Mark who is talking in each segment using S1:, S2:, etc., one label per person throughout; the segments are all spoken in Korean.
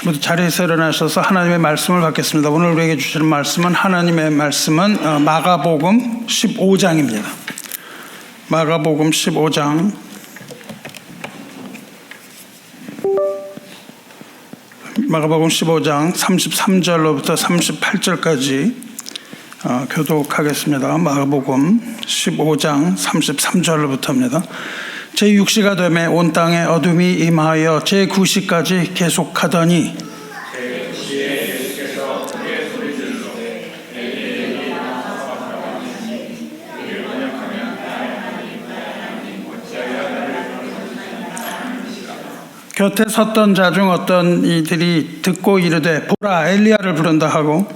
S1: 모두 자리에서 일어나셔서 하나님의 말씀을 받겠습니다. 오늘 우리에게 주시는 말씀은 하나님의 말씀은 마가복음 15장입니다. 마가복음 15장 마가복음 15장 33절로부터 38절까지 교독하겠습니다. 마가복음 15장 33절로부터입니다. 제6시가 되매 온 땅에 어둠이 임하여 제9시까지 계속하더니 곁에 섰던 자 중 어떤 이들이 듣고 이르되 보라 엘리야를 부른다 하고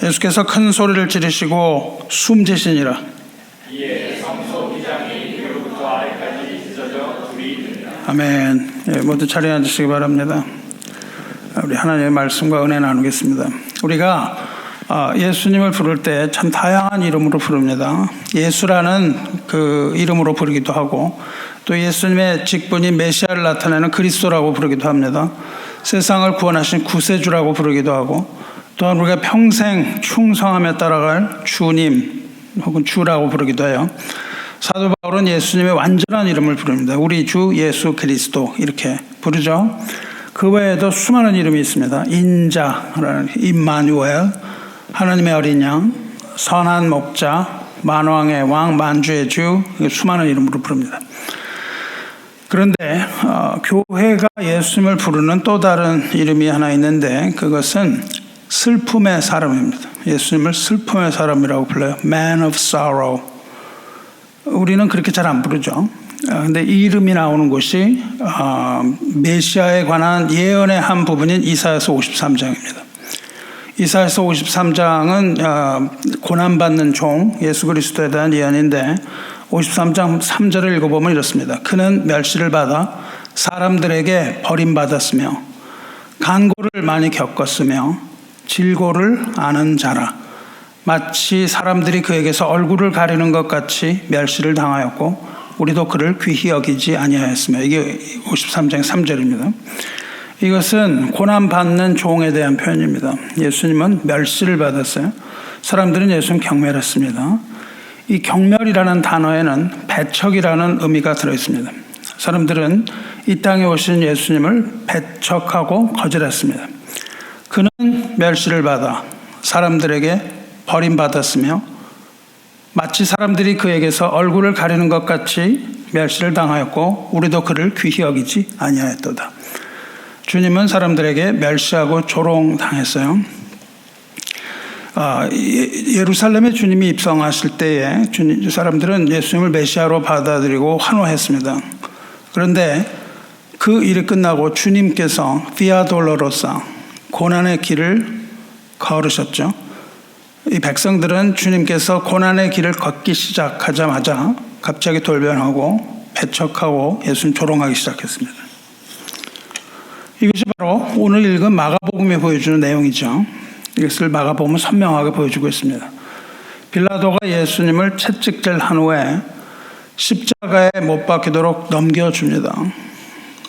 S1: 예수께서 큰 소리를 지르시고 숨지시니라. 아멘. 모두 자리에 앉으시기 바랍니다. 우리 하나님의 말씀과 은혜 나누겠습니다. 우리가 예수님을 부를 때 참 다양한 이름으로 부릅니다. 예수라는 그 이름으로 부르기도 하고 또 예수님의 직분인 메시아를 나타내는 그리스도라고 부르기도 합니다. 세상을 구원하신 구세주라고 부르기도 하고 또한 우리가 평생 충성함에 따라갈 주님 혹은 주라고 부르기도 해요. 사도 바울은 예수님의 완전한 이름을 부릅니다. 우리 주 예수 그리스도 이렇게 부르죠. 그 외에도 수많은 이름이 있습니다. 인자라는 임마누엘, 하나님의 어린 양, 선한 목자, 만왕의 왕, 만주의 주, 수많은 이름으로 부릅니다. 그런데 교회가 예수님을 부르는 또 다른 이름이 하나 있는데 그것은 슬픔의 사람입니다. 예수님을 슬픔의 사람이라고 불러요. Man of sorrow. 우리는 그렇게 잘 안 부르죠. 근데 이 이름이 나오는 곳이 메시아에 관한 예언의 한 부분인 이사야서 53장입니다. 이사야서 53장은 고난받는 종 예수 그리스도에 대한 예언인데 53장 3절을 읽어보면 이렇습니다. 그는 멸시를 받아 사람들에게 버림받았으며 간고를 많이 겪었으며 질고를 아는 자라. 마치 사람들이 그에게서 얼굴을 가리는 것 같이 멸시를 당하였고 우리도 그를 귀히 여기지 아니하였으며. 이게 53장 3절입니다. 이것은 고난받는 종에 대한 표현입니다. 예수님은 멸시를 받았어요. 사람들은 예수님 경멸했습니다. 이 경멸이라는 단어에는 배척이라는 의미가 들어있습니다. 사람들은 이 땅에 오신 예수님을 배척하고 거절했습니다. 그는 멸시를 받아 사람들에게 버림받았으며 마치 사람들이 그에게서 얼굴을 가리는 것 같이 멸시를 당하였고 우리도 그를 귀히 여기지 아니하였도다. 주님은 사람들에게 멸시하고 조롱당했어요. 예루살렘에 주님이 입성하실 때에 사람들은 예수님을 메시아로 받아들이고 환호했습니다. 그런데 그 일이 끝나고 주님께서 비아 돌로로사 고난의 길을 걸으셨죠. 이 백성들은 주님께서 고난의 길을 걷기 시작하자마자 갑자기 돌변하고 배척하고 예수님 조롱하기 시작했습니다. 이것이 바로 오늘 읽은 마가복음이 보여주는 내용이죠. 이것을 마가복음은 선명하게 보여주고 있습니다. 빌라도가 예수님을 채찍질 한 후에 십자가에 못 박히도록 넘겨줍니다.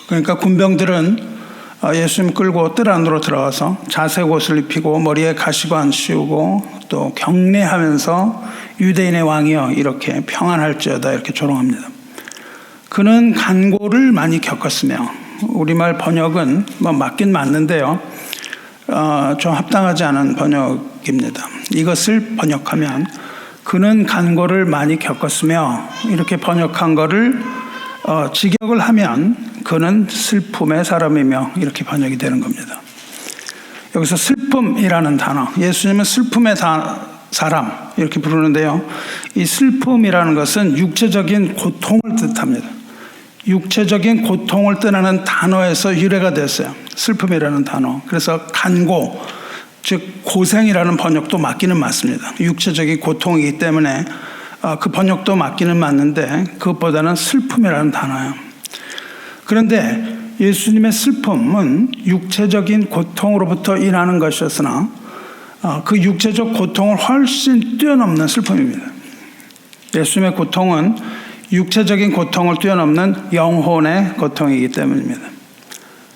S1: 그러니까 군병들은 예수님 끌고 뜰 안으로 들어가서 자색 옷을 입히고 머리에 가시관 씌우고 또 경례하면서 유대인의 왕이여 이렇게 평안할지어다 이렇게 조롱합니다. 그는 간고를 많이 겪었으며 우리말 번역은 맞긴 맞는데요. 좀 합당하지 않은 번역입니다. 이것을 번역하면 그는 간고를 많이 겪었으며 이렇게 번역한 거를 직역을 하면 그는 슬픔의 사람이며 이렇게 번역이 되는 겁니다. 여기서 슬픔이라는 단어, 예수님은 슬픔의 사람 이렇게 부르는데요. 이 슬픔이라는 것은 육체적인 고통을 뜻합니다. 육체적인 고통을 뜻하는 단어에서 유래가 됐어요. 슬픔이라는 단어. 그래서 간고, 즉 고생이라는 번역도 맞기는 맞습니다. 육체적인 고통이기 때문에 그 번역도 맞기는 맞는데 그것보다는 슬픔이라는 단어예요. 그런데 예수님의 슬픔은 육체적인 고통으로부터 인하는 것이었으나 그 육체적 고통을 훨씬 뛰어넘는 슬픔입니다. 예수님의 고통은 육체적인 고통을 뛰어넘는 영혼의 고통이기 때문입니다.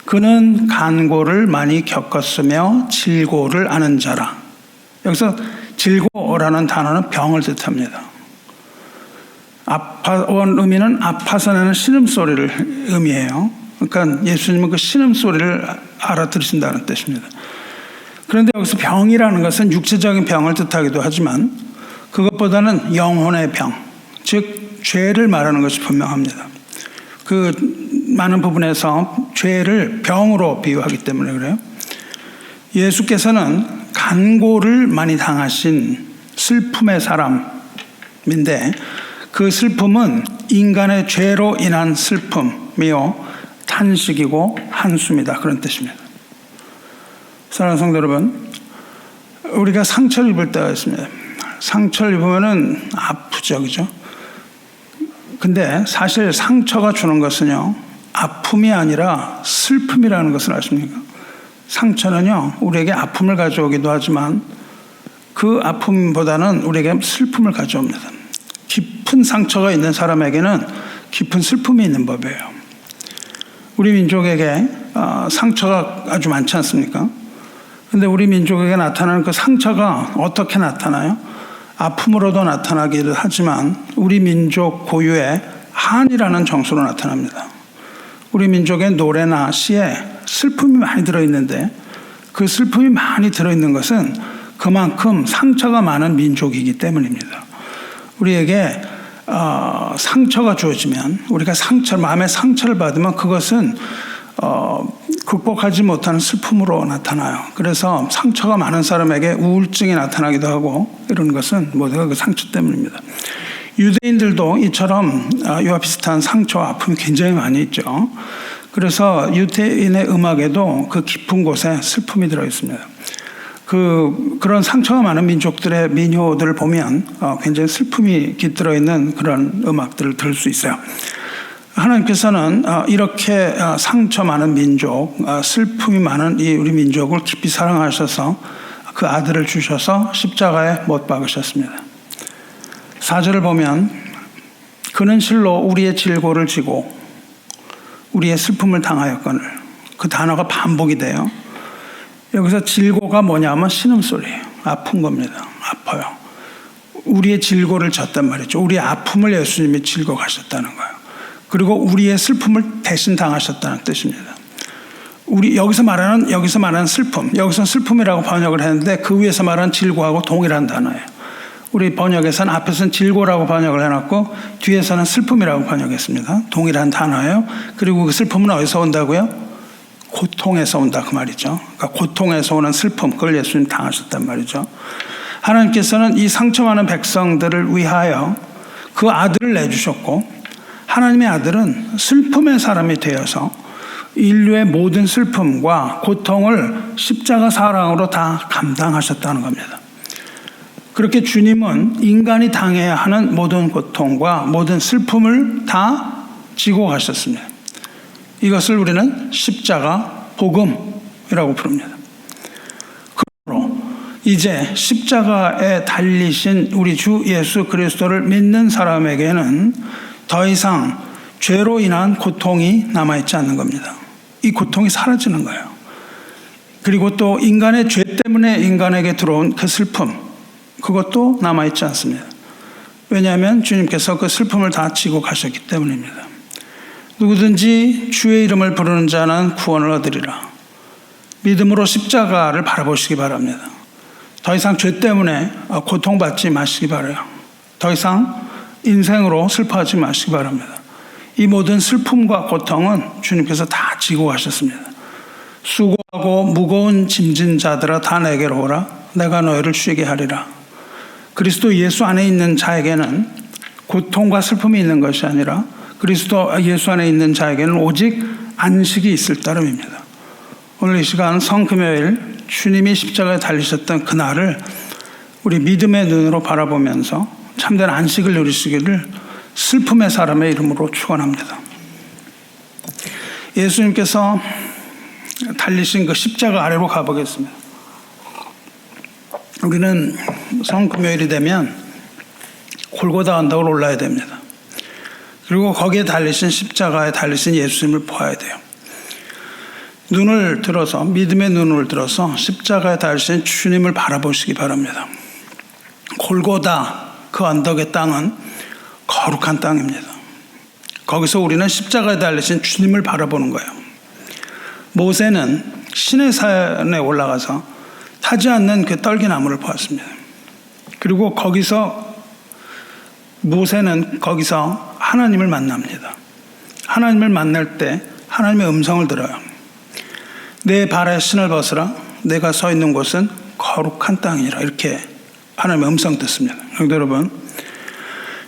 S1: 그는 간고를 많이 겪었으며 질고를 아는 자라. 여기서 질고라는 단어는 병을 뜻합니다. 원 의미는 아파서 내는 신음소리를 의미해요. 그러니까 예수님은 그 신음소리를 알아들으신다는 뜻입니다. 그런데 여기서 병이라는 것은 육체적인 병을 뜻하기도 하지만 그것보다는 영혼의 병, 즉 죄를 말하는 것이 분명합니다. 그 많은 부분에서 죄를 병으로 비유하기 때문에 그래요. 예수께서는 간고를 많이 당하신 슬픔의 사람인데 그 슬픔은 인간의 죄로 인한 슬픔이요 탄식이고 한숨이다, 그런 뜻입니다. 사랑하는 성도 여러분, 우리가 상처를 입을 때가 있습니다. 상처를 입으면은 아프죠, 그죠? 근데 사실 상처가 주는 것은요, 아픔이 아니라 슬픔이라는 것을 아십니까? 상처는요, 우리에게 아픔을 가져오기도 하지만 그 아픔보다는 우리에게 슬픔을 가져옵니다. 깊은 상처가 있는 사람에게는 깊은 슬픔이 있는 법이에요. 우리 민족에게 상처가 아주 많지 않습니까? 근데 우리 민족에게 나타나는 그 상처가 어떻게 나타나요? 아픔으로도 나타나기도 하지만 우리 민족 고유의 한이라는 정서로 나타납니다. 우리 민족의 노래나 시에 슬픔이 많이 들어있는데 그 슬픔이 많이 들어있는 것은 그만큼 상처가 많은 민족이기 때문입니다. 우리에게 상처가 주어지면, 우리가 마음의 상처를 받으면 그것은 극복하지 못하는 슬픔으로 나타나요. 그래서 상처가 많은 사람에게 우울증이 나타나기도 하고 이런 것은 모두가 그 상처 때문입니다. 유대인들도 이처럼 이와 비슷한 상처와 아픔이 굉장히 많이 있죠. 그래서 유대인의 음악에도 그 깊은 곳에 슬픔이 들어 있습니다. 그런 상처가 많은 민족들의 민요들을 보면 굉장히 슬픔이 깃들어 있는 그런 음악들을 들을 수 있어요. 하나님께서는 이렇게 상처 많은 민족, 슬픔이 많은 이 우리 민족을 깊이 사랑하셔서 그 아들을 주셔서 십자가에 못 박으셨습니다. 4절을 보면 그는 실로 우리의 질고를 지고 우리의 슬픔을 당하였거늘. 그 단어가 반복이 돼요. 여기서 질고가 뭐냐면 신음소리예요. 아픈 겁니다. 아파요. 우리의 질고를 졌단 말이죠. 우리의 아픔을 예수님이 질고 가셨다는 거예요. 그리고 우리의 슬픔을 대신 당하셨다는 뜻입니다. 여기서 말하는 슬픔, 여기서 슬픔이라고 번역을 했는데 그 위에서 말하는 질고하고 동일한 단어예요. 우리 번역에서는 앞에서는 질고라고 번역을 해놨고 뒤에서는 슬픔이라고 번역했습니다. 동일한 단어예요. 그리고 그 슬픔은 어디서 온다고요? 고통에서 온다, 그 말이죠. 그러니까 고통에서 오는 슬픔, 그걸 예수님 당하셨단 말이죠. 하나님께서는 이 상처 많은 백성들을 위하여 그 아들을 내주셨고, 하나님의 아들은 슬픔의 사람이 되어서 인류의 모든 슬픔과 고통을 십자가 사랑으로 다 감당하셨다는 겁니다. 그렇게 주님은 인간이 당해야 하는 모든 고통과 모든 슬픔을 다 지고 가셨습니다. 이것을 우리는 십자가 복음이라고 부릅니다. 그러므로 이제 십자가에 달리신 우리 주 예수 그리스도를 믿는 사람에게는 더 이상 죄로 인한 고통이 남아있지 않는 겁니다. 이 고통이 사라지는 거예요. 그리고 또 인간의 죄 때문에 인간에게 들어온 그 슬픔, 그것도 남아있지 않습니다. 왜냐하면 주님께서 그 슬픔을 다 지고 가셨기 때문입니다. 누구든지 주의 이름을 부르는 자는 구원을 얻으리라. 믿음으로 십자가를 바라보시기 바랍니다. 더 이상 죄 때문에 고통받지 마시기 바라요. 더 이상 인생으로 슬퍼하지 마시기 바랍니다. 이 모든 슬픔과 고통은 주님께서 다 지고 가셨습니다. 수고하고 무거운 짐진 자들아 다 내게로 오라. 내가 너희를 쉬게 하리라. 그리스도 예수 안에 있는 자에게는 고통과 슬픔이 있는 것이 아니라 그리스도 예수 안에 있는 자에게는 오직 안식이 있을 따름입니다. 오늘 이 시간 성금요일 주님이 십자가에 달리셨던 그날을 우리 믿음의 눈으로 바라보면서 참된 안식을 누리시기를 슬픔의 사람의 이름으로 축원합니다. 예수님께서 달리신 그 십자가 아래로 가보겠습니다. 우리는 성금요일이 되면 골고다 언덕을 올라야 됩니다. 그리고 거기에 달리신 십자가에 달리신 예수님을 보아야 돼요. 눈을 들어서, 믿음의 눈을 들어서 십자가에 달리신 주님을 바라보시기 바랍니다. 골고다 그 언덕의 땅은 거룩한 땅입니다. 거기서 우리는 십자가에 달리신 주님을 바라보는 거예요. 모세는 시내 산에 올라가서 타지 않는 그 떨기나무를 보았습니다. 그리고 모세는 거기서 하나님을 만납니다. 하나님을 만날 때 하나님의 음성을 들어요. 내 발에 신을 벗으라. 내가 서 있는 곳은 거룩한 땅이라. 이렇게 하나님의 음성 듣습니다. 여러분,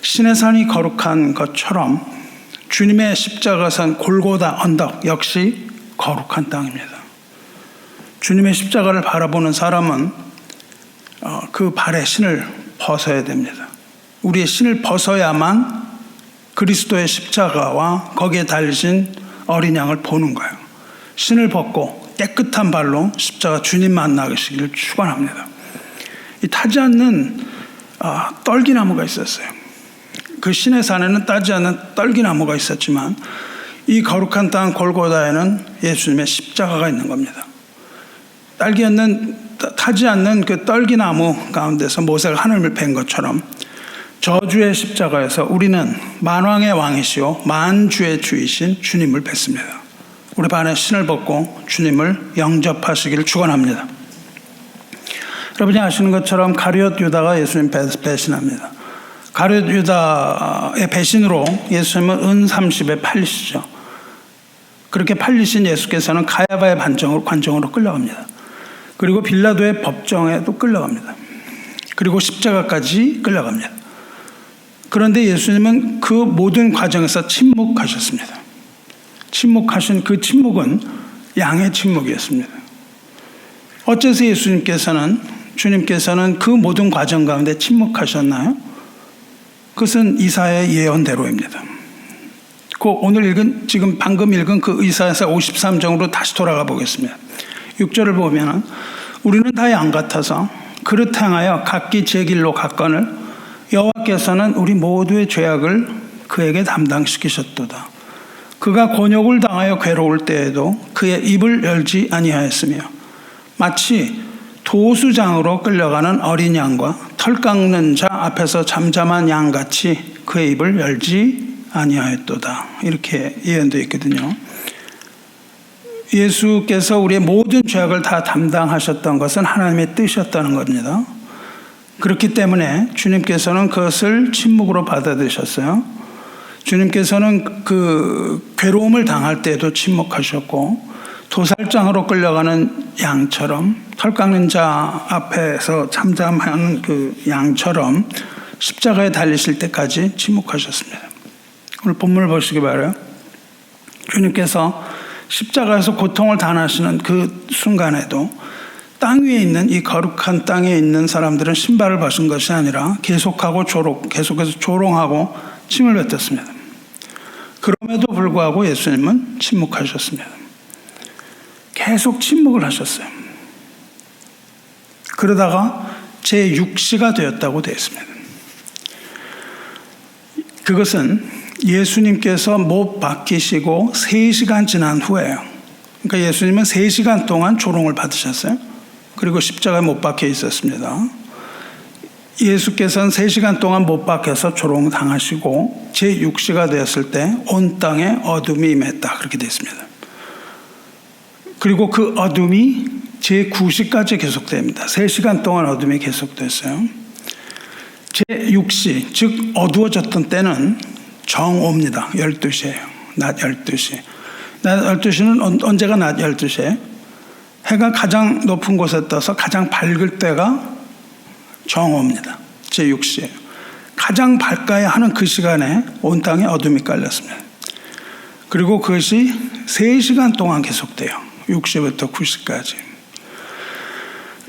S1: 신의 산이 거룩한 것처럼 주님의 십자가 산 골고다 언덕 역시 거룩한 땅입니다. 주님의 십자가를 바라보는 사람은 그 발에 신을 벗어야 됩니다. 우리의 신을 벗어야만 그리스도의 십자가와 거기에 달리신 어린 양을 보는 거예요. 신을 벗고 깨끗한 발로 십자가 주님 만나시기를 축원합니다. 이 타지 않는 떨기나무가 있었어요. 그 신의 산에는 따지 않는 떨기나무가 있었지만 이 거룩한 땅 골고다에는 예수님의 십자가가 있는 겁니다. 타지 않는 그 떨기나무 가운데서 모세가 하늘을 뵌 것처럼 저주의 십자가에서 우리는 만왕의 왕이시오 만주의 주이신 주님을 뵙습니다. 우리 발에 신을 벗고 주님을 영접하시기를 축원합니다. 여러분이 아시는 것처럼 가룟 유다가 예수님 배신합니다. 가룟 유다의 배신으로 예수님은 은 30에 팔리시죠. 그렇게 팔리신 예수께서는 가야바의 관정으로 끌려갑니다. 그리고 빌라도의 법정에도 끌려갑니다. 그리고 십자가까지 끌려갑니다. 그런데 예수님은 그 모든 과정에서 침묵하셨습니다. 침묵하신 그 침묵은 양의 침묵이었습니다. 어째서 주님께서는 그 모든 과정 가운데 침묵하셨나요? 그것은 이사야의 예언대로입니다. 지금 방금 읽은 그 이사야서 53장으로 다시 돌아가 보겠습니다. 6절을 보면 우리는 다 양 같아서 그릇 향하여 각기 제 길로 갔거늘 여호와께서는 우리 모두의 죄악을 그에게 담당시키셨도다. 그가 곤욕을 당하여 괴로울 때에도 그의 입을 열지 아니하였으며 마치 도수장으로 끌려가는 어린 양과 털 깎는 자 앞에서 잠잠한 양같이 그의 입을 열지 아니하였도다. 이렇게 예언되어 있거든요. 예수께서 우리의 모든 죄악을 다 담당하셨던 것은 하나님의 뜻이었다는 겁니다. 그렇기 때문에 주님께서는 그것을 침묵으로 받아들이셨어요. 주님께서는 그 괴로움을 당할 때도 침묵하셨고 도살장으로 끌려가는 양처럼 털 깎는 자 앞에서 잠잠하는 그 양처럼 십자가에 달리실 때까지 침묵하셨습니다. 오늘 본문을 보시기 바라요. 주님께서 십자가에서 고통을 당하시는 그 순간에도 땅 위에 있는 이 거룩한 땅에 있는 사람들은 신발을 벗은 것이 아니라 계속해서 조롱하고 침을 뱉었습니다. 그럼에도 불구하고 예수님은 침묵하셨습니다. 계속 침묵을 하셨어요. 그러다가 제6시가 되었다고 되어 있습니다. 그것은 예수님께서 못 박히시고 3시간 지난 후에요. 그러니까 예수님은 3시간 동안 조롱을 받으셨어요. 그리고 십자가에 못 박혀 있었습니다. 예수께서는 3시간 동안 못 박혀서 조롱당하시고 제6시가 되었을 때 온 땅에 어둠이 임했다. 그렇게 되어 있습니다. 그리고 그 어둠이 제9시까지 계속됩니다. 3시간 동안 어둠이 계속됐어요. 제6시, 즉 어두워졌던 때는 정오입니다. 12시예요. 낮 12시. 낮 12시는 언제가 낮 12시에? 해가 가장 높은 곳에 떠서 가장 밝을 때가 정오입니다. 제6시예요. 가장 밝아야 하는 그 시간에 온 땅에 어둠이 깔렸습니다. 그리고 그것이 3시간 동안 계속돼요. 6시부터 9시까지.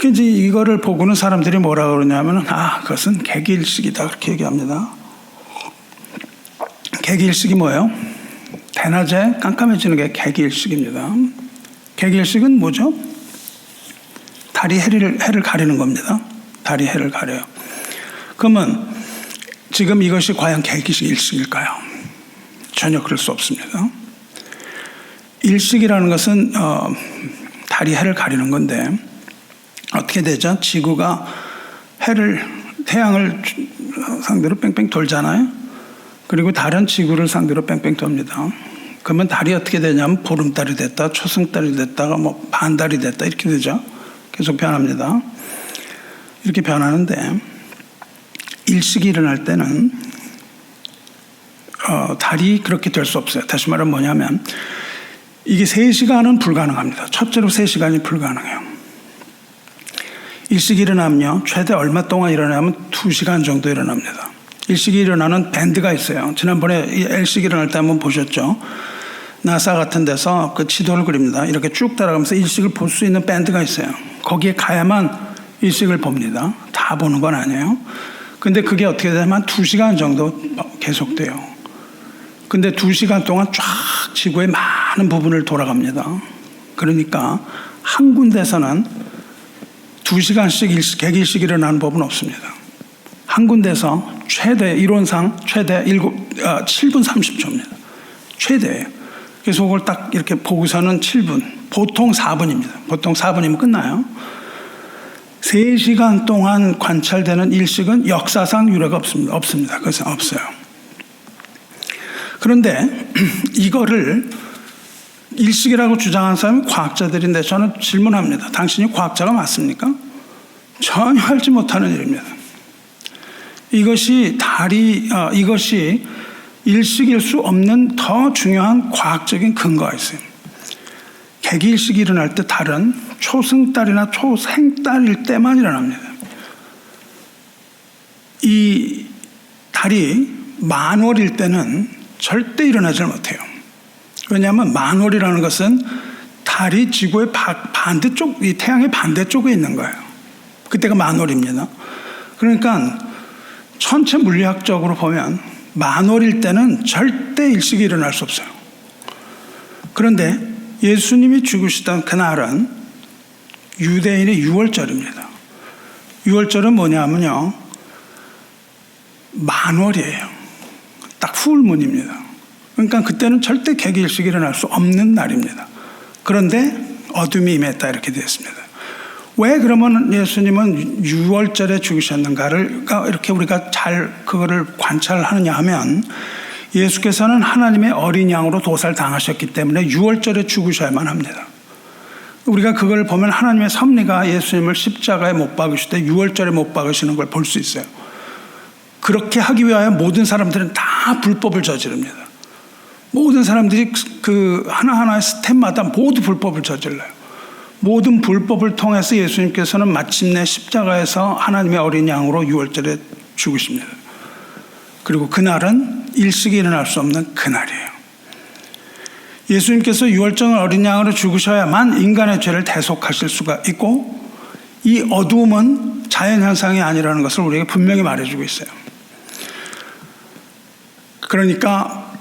S1: 이제 이거를 보고는 사람들이 뭐라 그러냐면 그것은 개기일식이다 그렇게 얘기합니다. 개기일식이 뭐예요? 대낮에 깜깜해지는 게 개기일식입니다. 개기일식은 뭐죠? 달이 해를 가리는 겁니다. 달이 해를 가려요. 그러면 지금 이것이 과연 계기식 일식일까요? 전혀 그럴 수 없습니다. 일식이라는 것은 달이 해를 가리는 건데 어떻게 되죠? 지구가 태양을 상대로 뺑뺑 돌잖아요. 그리고 달은 지구를 상대로 뺑뺑 돕니다. 그러면 달이 어떻게 되냐면 보름달이 됐다, 초승달이 됐다가 뭐 반달이 됐다 이렇게 되죠. 계속 변합니다. 이렇게 변하는데 일식이 일어날 때는 달이 그렇게 될 수 없어요. 다시 말하면 뭐냐면 이게 3시간은 불가능합니다. 첫째로 3시간이 불가능해요. 일식이 일어나면요. 최대 얼마 동안 일어나면 2시간 정도 일어납니다. 일식이 일어나는 밴드가 있어요. 지난번에 일식이 일어날 때 한번 보셨죠? 나사 같은 데서 그 지도를 그립니다. 이렇게 쭉 따라가면서 일식을 볼 수 있는 밴드가 있어요. 거기에 가야만 일식을 봅니다. 다 보는 건 아니에요. 근데 그게 어떻게 되냐면 2시간 정도 계속돼요. 근데 2시간 동안 쫙 지구의 많은 부분을 돌아갑니다. 그러니까 한 군데서는 2시간씩 객일식이 일어나는 법은 없습니다. 한 군데서 이론상 최대 7분 30초입니다. 최대예요. 그래서 그걸 딱 이렇게 보고서는 7분, 보통 4분입니다. 보통 4분이면 끝나요. 3시간 동안 관찰되는 일식은 역사상 유례가 없습니다. 그것은 없어요. 그런데 이거를 일식이라고 주장하는 사람이 과학자들인데 저는 질문합니다. 당신이 과학자가 맞습니까? 전혀 알지 못하는 일입니다. 이것이 일식일 수 없는 더 중요한 과학적인 근거가 있어요. 개기일식이 일어날 때 달은 초승달이나 초생달일 때만 일어납니다. 이 달이 만월일 때는 절대 일어나지 못해요. 왜냐하면 만월이라는 것은 달이 지구의 반대쪽, 이 태양의 반대쪽에 있는 거예요. 그때가 만월입니다. 그러니까 천체 물리학적으로 보면 만월일 때는 절대 일식이 일어날 수 없어요. 그런데 예수님이 죽으시던 그날은 유대인의 유월절입니다. 유월절은 뭐냐면요, 만월이에요. 딱 풀문입니다. 그러니까 그때는 절대 개기일식이 일어날 수 없는 날입니다. 그런데 어둠이 임했다 이렇게 되었습니다. 왜 그러면 예수님은 유월절에 죽으셨는가를 이렇게 우리가 잘 그거를 관찰하느냐 하면 예수께서는 하나님의 어린 양으로 도살당하셨기 때문에 유월절에 죽으셔야만 합니다. 우리가 그걸 보면 하나님의 섭리가 예수님을 십자가에 못 박으실 때 유월절에 못 박으시는 걸 볼 수 있어요. 그렇게 하기 위하여 모든 사람들은 다 불법을 저지릅니다. 모든 사람들이 그 하나하나의 스텝마다 모두 불법을 저질러요. 모든 불법을 통해서 예수님께서는 마침내 십자가에서 하나님의 어린 양으로 유월절에 죽으십니다. 그리고 그날은 일식이 일어날 수 없는 그날이에요. 예수님께서 유월절 어린 양으로 죽으셔야만 인간의 죄를 대속하실 수가 있고, 이 어두움은 자연현상이 아니라는 것을 우리에게 분명히 말해주고 있어요. 그러니까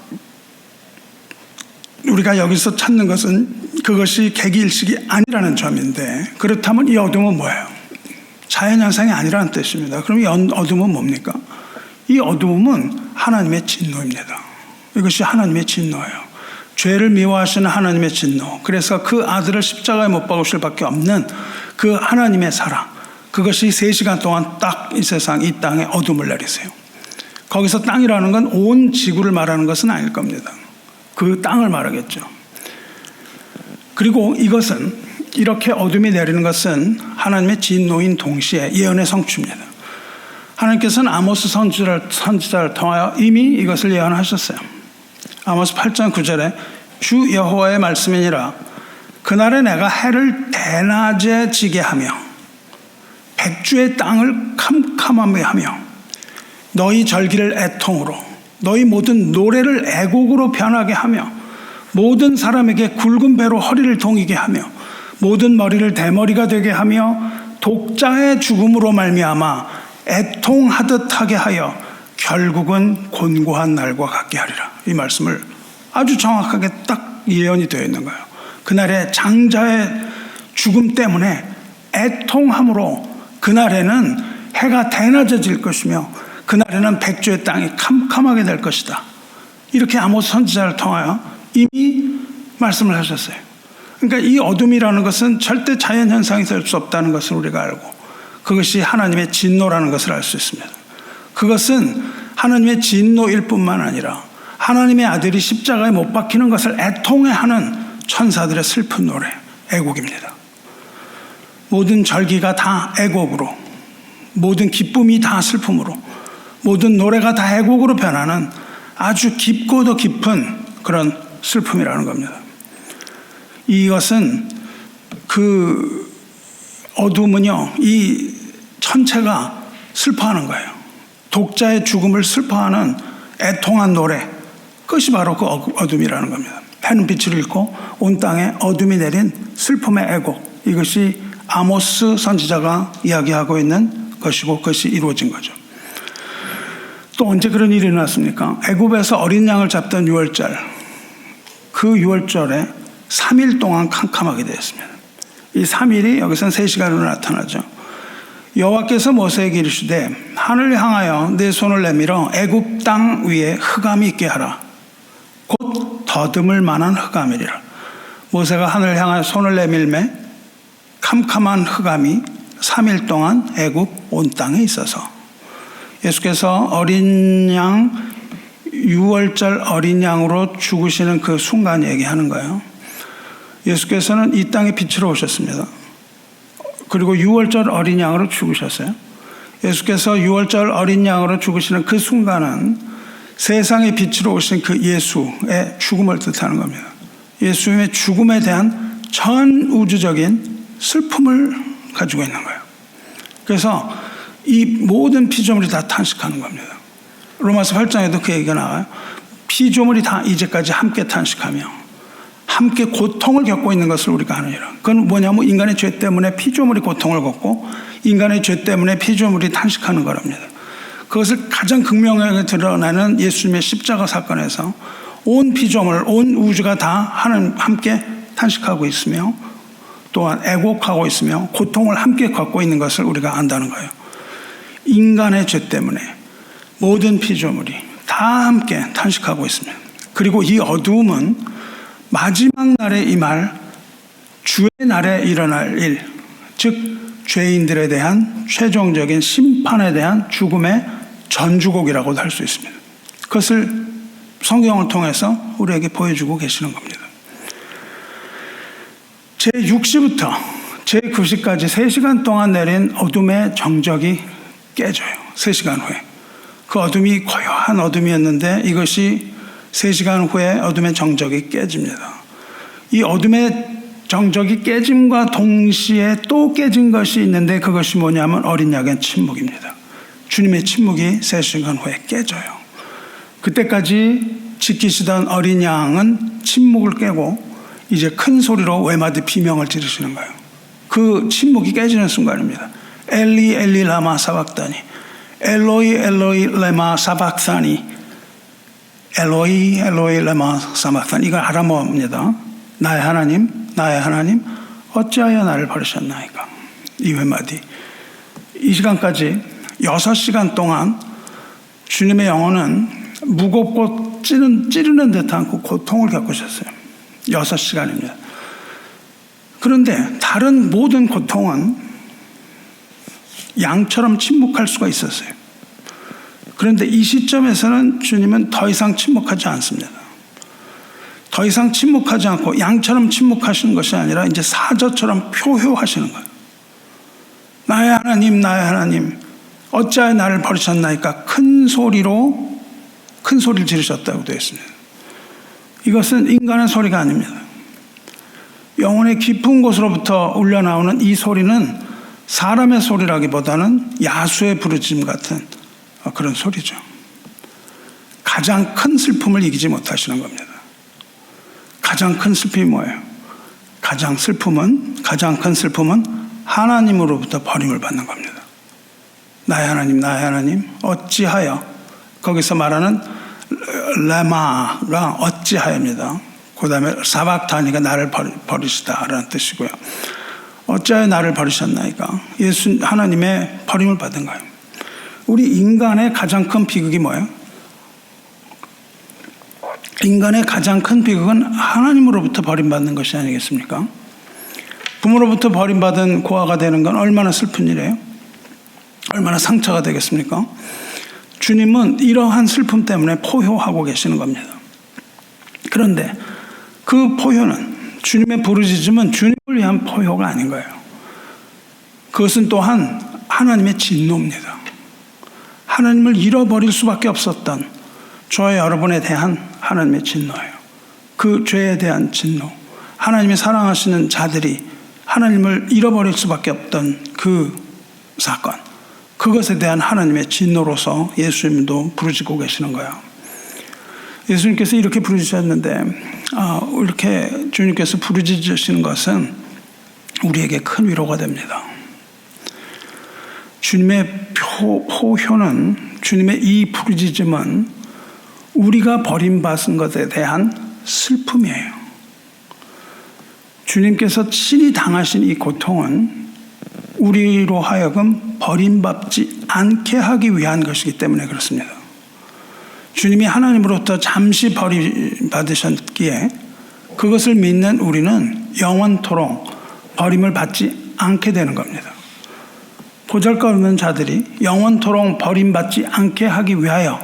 S1: 우리가 여기서 찾는 것은 그것이 개기일식이 아니라는 점인데, 그렇다면 이 어둠은 뭐예요? 자연현상이 아니라는 뜻입니다. 그럼 이 어둠은 뭡니까? 이 어둠은 하나님의 진노입니다. 이것이 하나님의 진노예요. 죄를 미워하시는 하나님의 진노. 그래서 그 아들을 십자가에 못 박으실 밖에 없는 그 하나님의 사랑. 그것이 3시간 동안 딱 이 세상, 이 땅에 어둠을 내리세요. 거기서 땅이라는 건 온 지구를 말하는 것은 아닐 겁니다. 그 땅을 말하겠죠. 그리고 이것은, 이렇게 어둠이 내리는 것은 하나님의 진노인 동시에 예언의 성취입니다. 하나님께서는 아모스 선지자를 통하여 이미 이것을 예언하셨어요. 아모스 8장 9절에 주 여호와의 말씀이니라, 그날에 내가 해를 대낮에 지게 하며 백주의 땅을 캄캄하게 하며 너희 절기를 애통으로, 너희 모든 노래를 애곡으로 변하게 하며 모든 사람에게 굵은 배로 허리를 동이게 하며 모든 머리를 대머리가 되게 하며 독자의 죽음으로 말미암아 애통하듯 하게 하여 결국은 곤고한 날과 같게 하리라. 이 말씀을 아주 정확하게 딱 예언이 되어 있는 거예요. 그날의 장자의 죽음 때문에 애통함으로 그날에는 해가 대낮아질 것이며 그날에는 백조의 땅이 캄캄하게 될 것이다. 이렇게 아모스 선지자를 통하여 이미 말씀을 하셨어요. 그러니까 이 어둠이라는 것은 절대 자연현상이 될 수 없다는 것을 우리가 알고, 그것이 하나님의 진노라는 것을 알 수 있습니다. 그것은 하나님의 진노일 뿐만 아니라 하나님의 아들이 십자가에 못 박히는 것을 애통해하는 천사들의 슬픈 노래, 애곡입니다. 모든 절기가 다 애곡으로, 모든 기쁨이 다 슬픔으로, 모든 노래가 다 애곡으로 변하는 아주 깊고도 깊은 그런 슬픔이라는 겁니다. 이것은 그 어둠은요, 이 천체가 슬퍼하는 거예요. 독자의 죽음을 슬퍼하는 애통한 노래, 그것이 바로 그 어둠이라는 겁니다. 해는 빛을 잃고 온 땅에 어둠이 내린 슬픔의 애곡, 이것이 아모스 선지자가 이야기하고 있는 것이고 그것이 이루어진 거죠. 또 언제 그런 일이 일어났습니까? 애굽에서 어린 양을 잡던 유월절, 그 유월절에 3일 동안 캄캄하게 되었습니다. 이 3일이 여기서는 3시간으로 나타나죠. 여호와께서 모세에게 이르시되 하늘을 향하여 내 손을 내밀어 애굽 땅 위에 흑암이 있게 하라. 곧 더듬을 만한 흑암이리라. 모세가 하늘을 향하여 손을 내밀매 캄캄한 흑암이 3일 동안 애굽 온 땅에 있어서, 예수께서 어린 양, 유월절 어린 양으로 죽으시는 그 순간 얘기하는 거예요. 예수께서는 이 땅에 빛으로 오셨습니다. 그리고 유월절 어린 양으로 죽으셨어요. 예수께서 유월절 어린 양으로 죽으시는 그 순간은 세상의 빛으로 오신 그 예수의 죽음을 뜻하는 겁니다. 예수님의 죽음에 대한 전 우주적인 슬픔을 가지고 있는 거예요. 그래서 이 모든 피조물이 다 탄식하는 겁니다. 로마서 8장에도 그 얘기가 나와요. 피조물이 다 이제까지 함께 탄식하며 함께 고통을 겪고 있는 것을 우리가 아느니라. 그건 뭐냐면 인간의 죄 때문에 피조물이 고통을 겪고 인간의 죄 때문에 피조물이 탄식하는 거랍니다. 그것을 가장 극명하게 드러내는 예수님의 십자가 사건에서 온 피조물, 온 우주가 다 함께 탄식하고 있으며 또한 애곡하고 있으며 고통을 함께 겪고 있는 것을 우리가 안다는 거예요. 인간의 죄 때문에 모든 피조물이 다 함께 탄식하고 있습니다. 그리고 이 어두움은 마지막 날에 임할 주의 날에 일어날 일, 즉 죄인들에 대한 최종적인 심판에 대한 죽음의 전주곡이라고도 할 수 있습니다. 그것을 성경을 통해서 우리에게 보여주고 계시는 겁니다. 제6시부터 제9시까지 3시간 동안 내린 어둠의 정적이 깨져요. 3시간 후에. 그 어둠이 고요한 어둠이었는데 이것이 3시간 후에 어둠의 정적이 깨집니다. 이 어둠의 정적이 깨짐과 동시에 또 깨진 것이 있는데 그것이 뭐냐면 어린 양의 침묵입니다. 주님의 침묵이 3시간 후에 깨져요. 그때까지 지키시던 어린 양은 침묵을 깨고 이제 큰 소리로 외마디 비명을 지르시는 거예요. 그 침묵이 깨지는 순간입니다. 엘리 엘리 라마 사박다니, 엘로이 엘로이 레마 사박사니, 엘로이 엘로이 레마 사박사니. 이걸 아람어입니다. 나의 하나님, 나의 하나님, 어찌하여 나를 버리셨나이까. 이 외마디. 이 시간까지 6시간 동안 주님의 영혼은 무겁고 찌르는 듯한 그 고통을 겪으셨어요. 6시간입니다. 그런데 다른 모든 고통은 양처럼 침묵할 수가 있었어요. 그런데 이 시점에서는 주님은 더 이상 침묵하지 않습니다. 더 이상 침묵하지 않고 양처럼 침묵하시는 것이 아니라 이제 사자처럼 표효하시는 거예요. 나의 하나님, 나의 하나님, 어찌하여 나를 버리셨나이까. 큰 소리를 지르셨다고 되어 있습니다. 이것은 인간의 소리가 아닙니다. 영혼의 깊은 곳으로부터 울려나오는 이 소리는 사람의 소리라기보다는 야수의 부르짖음 같은 그런 소리죠. 가장 큰 슬픔을 이기지 못하시는 겁니다. 가장 큰 슬픔이 뭐예요? 가장 큰 슬픔은 하나님으로부터 버림을 받는 겁니다. 나의 하나님, 나의 하나님, 어찌하여, 거기서 말하는 레마가 어찌하여입니다. 그 다음에 사박타니가 나를 버리시다라는 뜻이고요. 어찌하여 나를 버리셨나이까? 예수 하나님의 버림을 받은 거예요. 우리 인간의 가장 큰 비극이 뭐예요? 인간의 가장 큰 비극은 하나님으로부터 버림받는 것이 아니겠습니까? 부모로부터 버림받은 고아가 되는 건 얼마나 슬픈 일이에요? 얼마나 상처가 되겠습니까? 주님은 이러한 슬픔 때문에 포효하고 계시는 겁니다. 그런데 그 포효는, 주님의 부르짖음은 주님을 위한 포효가 아닌 거예요. 그것은 또한 하나님의 진노입니다. 하나님을 잃어버릴 수밖에 없었던 저와 여러분에 대한 하나님의 진노예요. 그 죄에 대한 진노, 하나님이 사랑하시는 자들이 하나님을 잃어버릴 수밖에 없던 그 사건, 그것에 대한 하나님의 진노로서 예수님도 부르짖고 계시는 거예요. 예수님께서 이렇게 부르짖으셨는데, 이렇게 주님께서 부르짖으시는 것은 우리에게 큰 위로가 됩니다. 주님의 포효는, 주님의 이 부르짖음은 우리가 버림받은 것에 대한 슬픔이에요. 주님께서 친히 당하신 이 고통은 우리로 하여금 버림받지 않게 하기 위한 것이기 때문에 그렇습니다. 주님이 하나님으로부터 잠시 버림받으셨기에 그것을 믿는 우리는 영원토록 버림을 받지 않게 되는 겁니다. 보잘것없는 자들이 영원토록 버림받지 않게 하기 위하여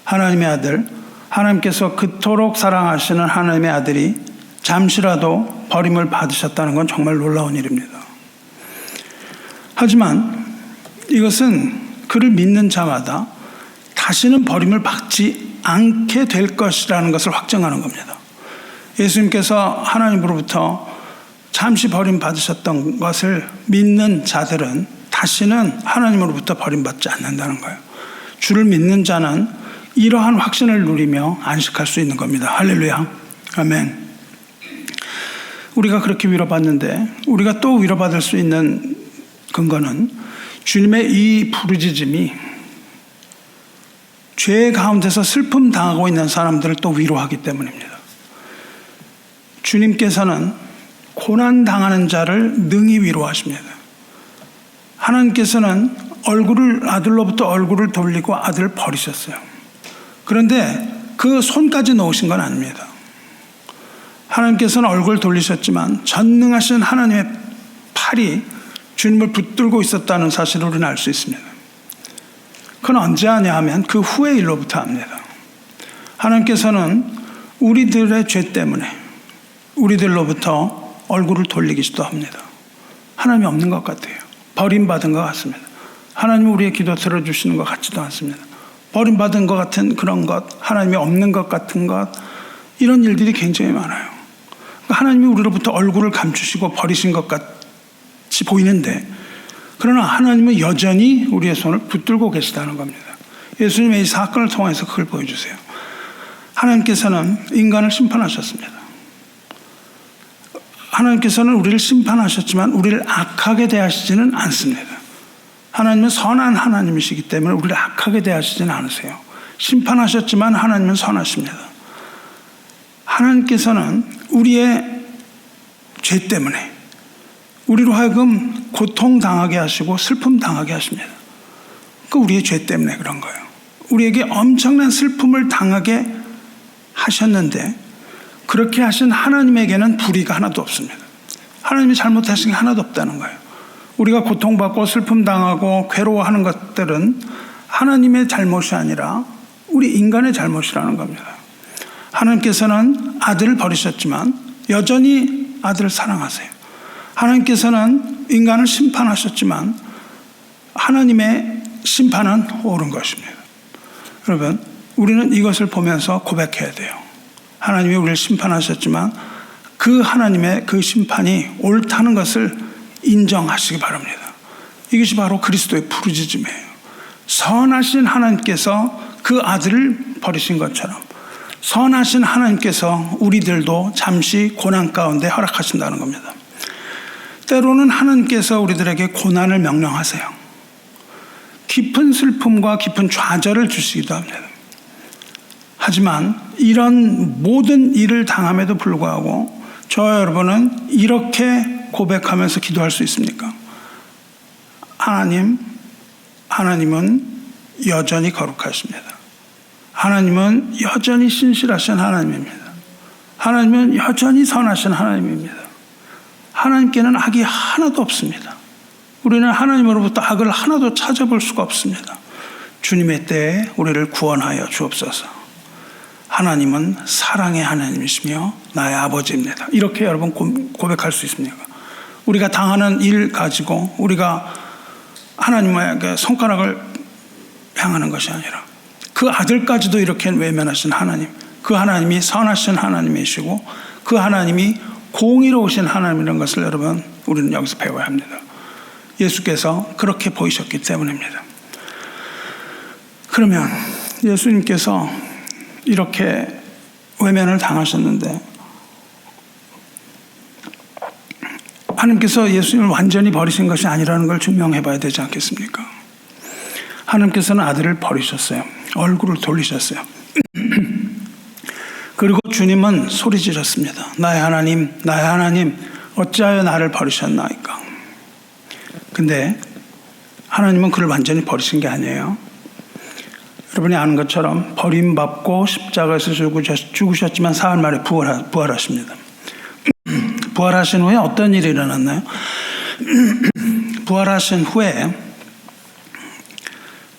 S1: 하나님의 아들, 하나님께서 그토록 사랑하시는 하나님의 아들이 잠시라도 버림을 받으셨다는 건 정말 놀라운 일입니다. 하지만 이것은 그를 믿는 자마다 다시는 버림을 받지 않게 될 것이라는 것을 확정하는 겁니다. 예수님께서 하나님으로부터 잠시 버림받으셨던 것을 믿는 자들은 다시는 하나님으로부터 버림받지 않는다는 거예요. 주를 믿는 자는 이러한 확신을 누리며 안식할 수 있는 겁니다. 할렐루야. 아멘. 우리가 그렇게 위로받는데 우리가 또 위로받을 수 있는 근거는 주님의 이 부르짖음이 죄 가운데서 슬픔 당하고 있는 사람들을 또 위로하기 때문입니다. 주님께서는 고난 당하는 자를 능히 위로하십니다. 하나님께서는 아들로부터 얼굴을 돌리고 아들을 버리셨어요. 그런데 그 손까지 놓으신 건 아닙니다. 하나님께서는 얼굴을 돌리셨지만 전능하신 하나님의 팔이 주님을 붙들고 있었다는 사실을 우리는 알 수 있습니다. 그건 언제 하냐 하면 그 후의 일로부터 합니다. 하나님께서는 우리들의 죄 때문에 우리들로부터 얼굴을 돌리기도 합니다. 하나님이 없는 것 같아요. 버림받은 것 같습니다. 하나님이 우리의 기도 들어주시는 것 같지도 않습니다. 버림받은 것 같은 그런 것, 하나님이 없는 것 같은 것, 이런 일들이 굉장히 많아요. 하나님이 우리로부터 얼굴을 감추시고 버리신 것 같이 보이는데, 그러나 하나님은 여전히 우리의 손을 붙들고 계시다는 겁니다. 예수님의 이 사건을 통해서 그걸 보여주세요. 하나님께서는 인간을 심판하셨습니다. 하나님께서는 우리를 심판하셨지만 우리를 악하게 대하시지는 않습니다. 하나님은 선한 하나님이시기 때문에 우리를 악하게 대하시지는 않으세요. 심판하셨지만 하나님은 선하십니다. 하나님께서는 우리의 죄 때문에 우리로 하여금 고통당하게 하시고 슬픔당하게 하십니다. 그 우리의 죄 때문에 그런 거예요. 우리에게 엄청난 슬픔을 당하게 하셨는데 그렇게 하신 하나님에게는 불의가 하나도 없습니다. 하나님이 잘못하신 게 하나도 없다는 거예요. 우리가 고통받고 슬픔당하고 괴로워하는 것들은 하나님의 잘못이 아니라 우리 인간의 잘못이라는 겁니다. 하나님께서는 아들을 버리셨지만 여전히 아들을 사랑하세요. 하나님께서는 인간을 심판하셨지만 하나님의 심판은 옳은 것입니다. 여러분, 우리는 이것을 보면서 고백해야 돼요. 하나님이 우리를 심판하셨지만 그 하나님의 그 심판이 옳다는 것을 인정하시기 바랍니다. 이것이 바로 그리스도의 부르짖음이에요. 선하신 하나님께서 그 아들을 버리신 것처럼 선하신 하나님께서 우리들도 잠시 고난 가운데 허락하신다는 겁니다. 때로는 하나님께서 우리들에게 고난을 명령하세요. 깊은 슬픔과 깊은 좌절을 주시기도 합니다. 하지만 이런 모든 일을 당함에도 불구하고 저와 여러분은 이렇게 고백하면서 기도할 수 있습니까? 하나님은 여전히 거룩하십니다. 하나님은 여전히 신실하신 하나님입니다. 하나님은 여전히 선하신 하나님입니다. 하나님께는 악이 하나도 없습니다. 우리는 하나님으로부터 악을 하나도 찾아볼 수가 없습니다. 주님의 때에 우리를 구원하여 주옵소서. 하나님은 사랑의 하나님이시며 나의 아버지입니다. 이렇게 여러분 고백할 수 있습니까? 우리가 당하는 일 가지고 우리가 하나님에게 손가락을 향하는 것이 아니라 그 아들까지도 이렇게 외면하신 하나님, 그 하나님이 선하신 하나님이시고 그 하나님이 공의로우신 하나님이라는 것을 여러분 우리는 여기서 배워야 합니다. 예수께서 그렇게 보이셨기 때문입니다. 그러면 예수님께서 이렇게 외면을 당하셨는데 하나님께서 예수님을 완전히 버리신 것이 아니라는 걸 증명해 봐야 되지 않겠습니까? 하나님께서는 아들을 버리셨어요. 얼굴을 돌리셨어요. 그리고 주님은 소리 지르셨습니다. 나의 하나님, 나의 하나님, 어찌하여 나를 버리셨나이까? 근데 하나님은 그를 완전히 버리신 게 아니에요. 여러분이 아는 것처럼 버림받고 십자가에서 죽으셨지만 사흘 만에 부활하십니다. 부활하신 후에 어떤 일이 일어났나요? 부활하신 후에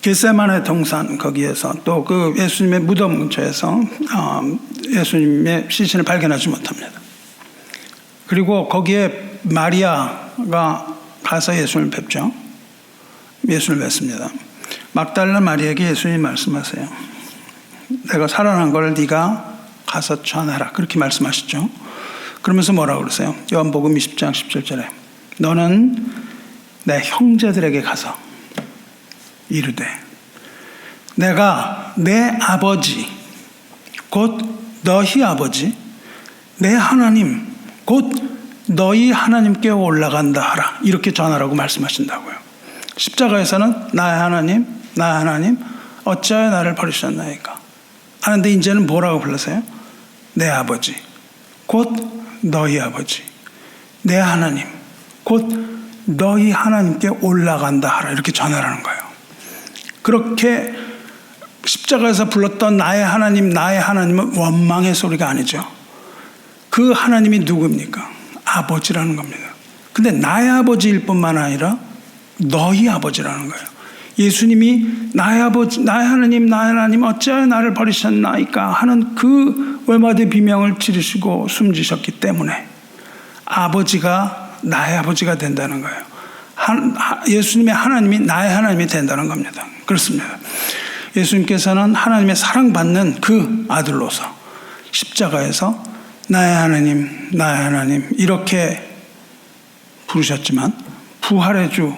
S1: 겟세마네 동산 거기에서 또 그 예수님의 무덤 근처에서 예수님의 시신을 발견하지 못합니다. 그리고 거기에 마리아가 가서 예수님을 뵙죠. 예수님을 뵙습니다. 막달라 마리아에게 예수님이 말씀하세요. 내가 살아난 걸 네가 가서 전하라. 그렇게 말씀하시죠. 그러면서 뭐라고 그러세요? 요한복음 20장 17절에 너는 내 형제들에게 가서 이르되 내가 내 아버지 곧 너희 아버지 내 하나님 곧 너희 하나님께 올라간다 하라. 이렇게 전하라고 말씀하신다고요. 십자가에서는 나의 하나님 나의 하나님 어찌하여 나를 버리셨나이까 하는데 이제는 뭐라고 불러서요? 내 아버지 곧 너희 아버지 내 하나님 곧 너희 하나님께 올라간다 하라. 이렇게 전하라는 거예요. 그렇게 십자가에서 불렀던 나의 하나님 나의 하나님은 원망의 소리가 아니죠. 그 하나님이 누구입니까? 아버지라는 겁니다. 근데 나의 아버지일 뿐만 아니라 너희 아버지라는 거예요. 예수님이 나의 아버지 나의 하나님 어찌하여 나를 버리셨나이까 하는 그 외마디 비명을 지르시고 숨지셨기 때문에 아버지가 나의 아버지가 된다는 거예요. 예수님의 하나님이 나의 하나님이 된다는 겁니다. 그렇습니다. 예수님께서는 하나님의 사랑받는 그 아들로서 십자가에서 나의 하나님 나의 하나님 이렇게 부르셨지만 부활의 주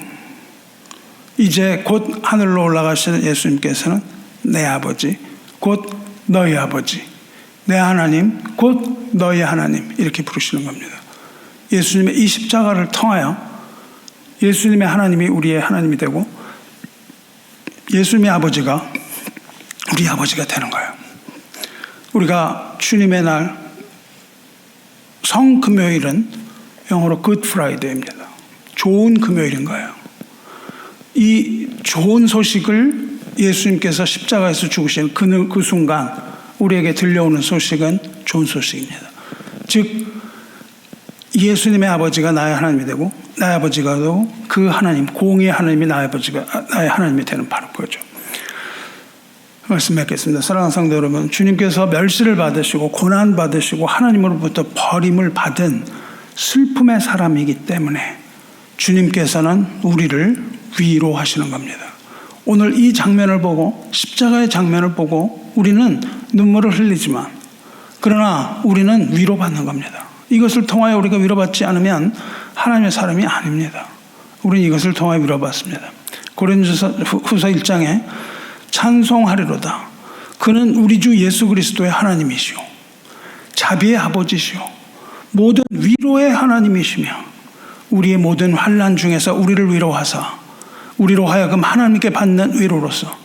S1: 이제 곧 하늘로 올라가시는 예수님께서는 내 아버지 곧 너희 아버지 내 하나님 곧 너희 하나님 이렇게 부르시는 겁니다. 예수님의 이 십자가를 통하여 예수님의 하나님이 우리의 하나님이 되고 예수님의 아버지가 우리 아버지가 되는 거예요. 우리가 주님의 날 성금요일은 영어로 Good Friday입니다. 좋은 금요일인 거예요. 이 좋은 소식을 예수님께서 십자가에서 죽으신 그 순간 우리에게 들려오는 소식은 좋은 소식입니다. 즉 예수님의 아버지가 나의 하나님이 되고 나의 아버지가 그 하나님 공의의 하나님이 나의 하나님이 되는 바로 거죠. 말씀 맺겠습니다. 사랑하는 성도 여러분, 주님께서 멸시를 받으시고 고난 받으시고 하나님으로부터 버림을 받은 슬픔의 사람이기 때문에 주님께서는 우리를 위로하시는 겁니다. 오늘 이 장면을 보고 십자가의 장면을 보고 우리는 눈물을 흘리지만 그러나 우리는 위로받는 겁니다. 이것을 통하여 우리가 위로받지 않으면 하나님의 사람이 아닙니다. 우리는 이것을 통하여 위로받습니다. 고린도후서 1장에 찬송하리로다. 그는 우리 주 예수 그리스도의 하나님이시오. 자비의 아버지시오. 모든 위로의 하나님이시며 우리의 모든 환난 중에서 우리를 위로하사 우리로 하여금 하나님께 받는 위로로서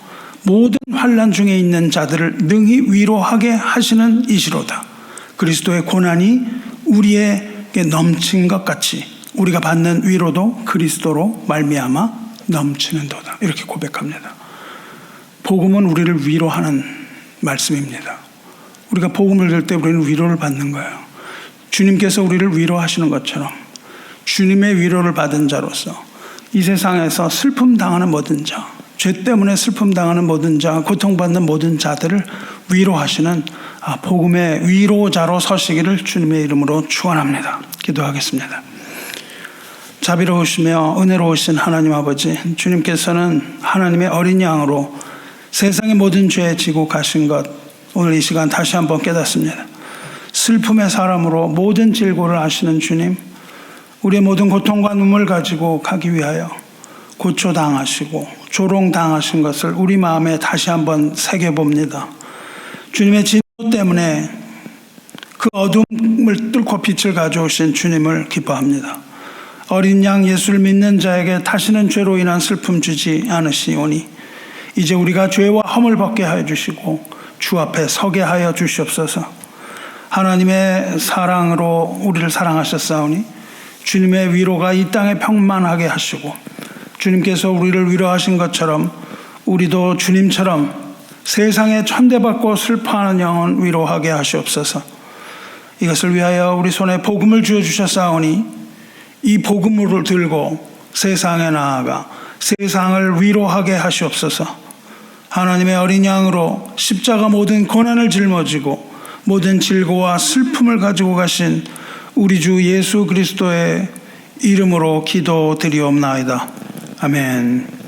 S1: 모든 환난 중에 있는 자들을 능히 위로하게 하시는 이시로다. 그리스도의 고난이 우리에게 넘친 것 같이 우리가 받는 위로도 그리스도로 말미암아 넘치는도다. 이렇게 고백합니다. 복음은 우리를 위로하는 말씀입니다. 우리가 복음을 들을 때 우리는 위로를 받는 거예요. 주님께서 우리를 위로하시는 것처럼 주님의 위로를 받은 자로서 이 세상에서 슬픔 당하는 모든 자, 죄 때문에 슬픔 당하는 모든 자, 고통받는 모든 자들을 위로하시는 복음의 위로자로 서시기를 주님의 이름으로 축원합니다. 기도하겠습니다. 자비로우시며 은혜로우신 하나님 아버지, 주님께서는 하나님의 어린 양으로 세상의 모든 죄 지고 가신 것 오늘 이 시간 다시 한번 깨닫습니다. 슬픔의 사람으로 모든 질고를 아시는 주님, 우리의 모든 고통과 눈물 가지고 가기 위하여 고초당하시고 조롱당하신 것을 우리 마음에 다시 한번 새겨봅니다. 주님의 진노 때문에 그 어둠을 뚫고 빛을 가져오신 주님을 기뻐합니다. 어린 양 예수를 믿는 자에게 다시는 죄로 인한 슬픔 주지 않으시오니 이제 우리가 죄와 험을 벗게 하여 주시고 주 앞에 서게 하여 주시옵소서. 하나님의 사랑으로 우리를 사랑하셨사오니 주님의 위로가 이 땅에 평만하게 하시고 주님께서 우리를 위로하신 것처럼 우리도 주님처럼 세상에 천대받고 슬퍼하는 영혼 위로하게 하시옵소서. 이것을 위하여 우리 손에 복음을 주어주셨사오니 이 복음을 들고 세상에 나아가 세상을 위로하게 하시옵소서. 하나님의 어린 양으로 십자가 모든 고난을 짊어지고 모든 질고와 슬픔을 가지고 가신 우리 주 예수 그리스도의 이름으로 기도드리옵나이다. 아멘.